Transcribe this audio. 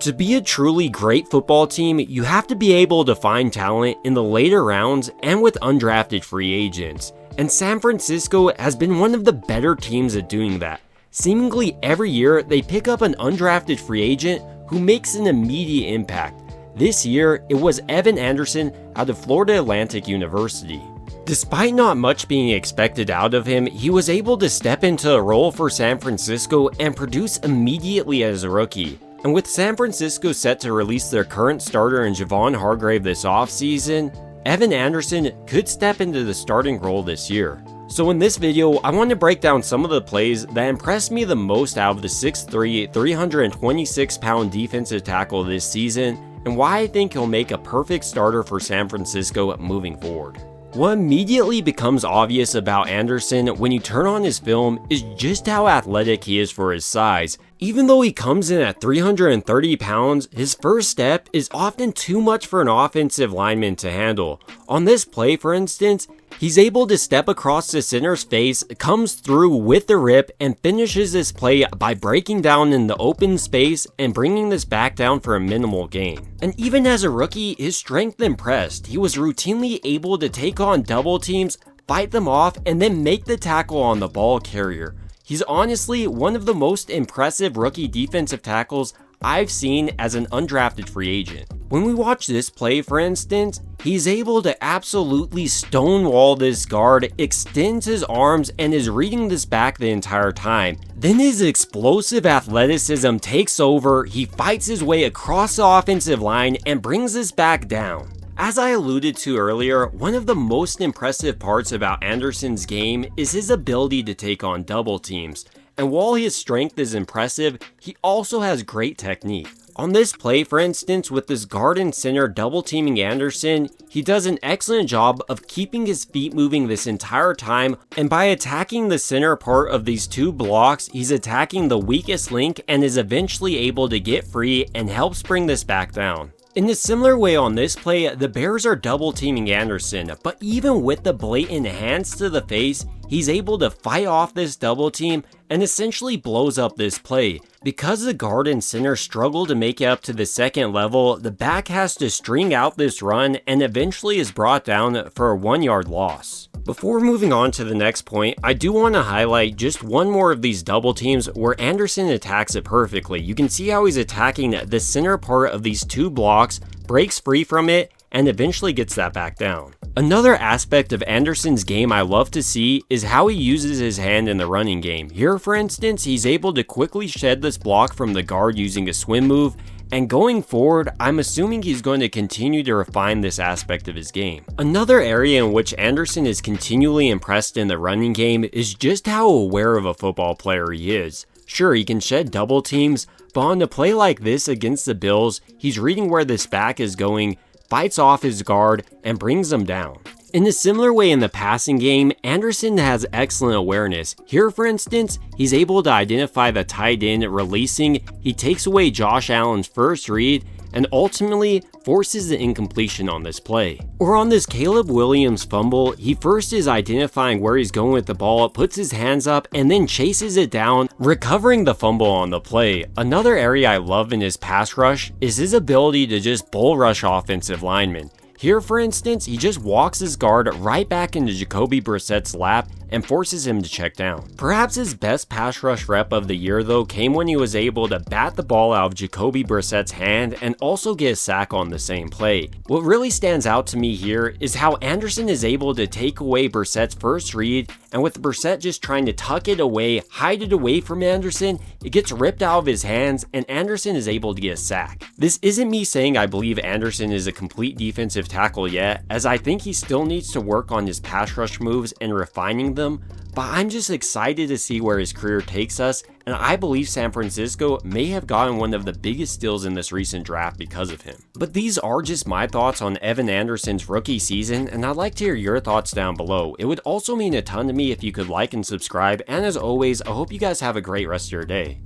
To be a truly great football team, you have to be able to find talent in the later rounds and with undrafted free agents. And San Francisco has been one of the better teams at doing that. Seemingly every year, they pick up an undrafted free agent who makes an immediate impact. This year, it was Evan Anderson out of Florida Atlantic University. Despite not much being expected out of him, he was able to step into a role for San Francisco and produce immediately as a rookie. And with San Francisco set to release their current starter in Javon Hargrave this offseason, Evan Anderson could step into the starting role this year. So in this video, I want to break down some of the plays that impressed me the most out of the 6'3", 326-pound defensive tackle this season, and why I think he'll make a perfect starter for San Francisco moving forward. What immediately becomes obvious about Anderson when you turn on his film is just how athletic he is for his size. Even though he comes in at 330 pounds, his first step is often too much for an offensive lineman to handle. On this play, for instance, he's able to step across the center's face, comes through with the rip, and finishes this play by breaking down in the open space and bringing this back down for a minimal gain. And even as a rookie, his strength impressed. He was routinely able to take on double teams, fight them off, and then make the tackle on the ball carrier. He's honestly one of the most impressive rookie defensive tackles I've seen as an undrafted free agent. When we watch this play, for instance, he's able to absolutely stonewall this guard, extends his arms, and is reading this back the entire time. Then his explosive athleticism takes over, he fights his way across the offensive line and brings this back down. As I alluded to earlier, one of the most impressive parts about Anderson's game is his ability to take on double teams. And while his strength is impressive, he also has great technique. On this play, for instance, with this guard and center double teaming Anderson, he does an excellent job of keeping his feet moving this entire time, and by attacking the center part of these two blocks, he's attacking the weakest link and is eventually able to get free and helps bring this back down. In a similar way on this play, the Bears are double teaming Anderson, but even with the blatant hands to the face, he's able to fight off this double team and essentially blows up this play. Because the guard and center struggle to make it up to the second level, the back has to string out this run and eventually is brought down for a 1-yard loss. Before moving on to the next point, I do want to highlight just one more of these double teams where Anderson attacks it perfectly. You can see how he's attacking the center part of these two blocks, breaks free from it, and eventually gets that back down. Another aspect of Anderson's game I love to see is how he uses his hand in the running game. Here, for instance, he's able to quickly shed this block from the guard using a swim move, and going forward, I'm assuming he's going to continue to refine this aspect of his game. Another area in which Anderson is continually impressed in the running game is just how aware of a football player he is. Sure, he can shed double teams, but on a play like this against the Bills, he's reading where this back is going, fights off his guard, and brings them down. In a similar way in the passing game, Anderson has excellent awareness. Here, for instance, he's able to identify the tight end releasing, he takes away Josh Allen's first read, and ultimately forces the incompletion on this play. Or on this Caleb Williams fumble, he first is identifying where he's going with the ball, puts his hands up, and then chases it down, recovering the fumble on the play. Another area I love in his pass rush is his ability to just bull rush offensive linemen. Here, for instance, he just walks his guard right back into Jacoby Brissett's lap and forces him to check down. Perhaps his best pass rush rep of the year, though, came when he was able to bat the ball out of Jacoby Brissett's hand and also get a sack on the same play. What really stands out to me here is how Anderson is able to take away Brissett's first read, and with Brissett just trying to tuck it away, hide it away from Anderson, it gets ripped out of his hands and Anderson is able to get a sack. This isn't me saying I believe Anderson is a complete defensive tackle yet, as I think he still needs to work on his pass rush moves and refining them, but I'm just excited to see where his career takes us, and I believe San Francisco may have gotten one of the biggest steals in this recent draft because of him. But these are just my thoughts on Evan Anderson's rookie season, and I'd like to hear your thoughts down below. It would also mean a ton to me if you could like and subscribe, and as always, I hope you guys have a great rest of your day.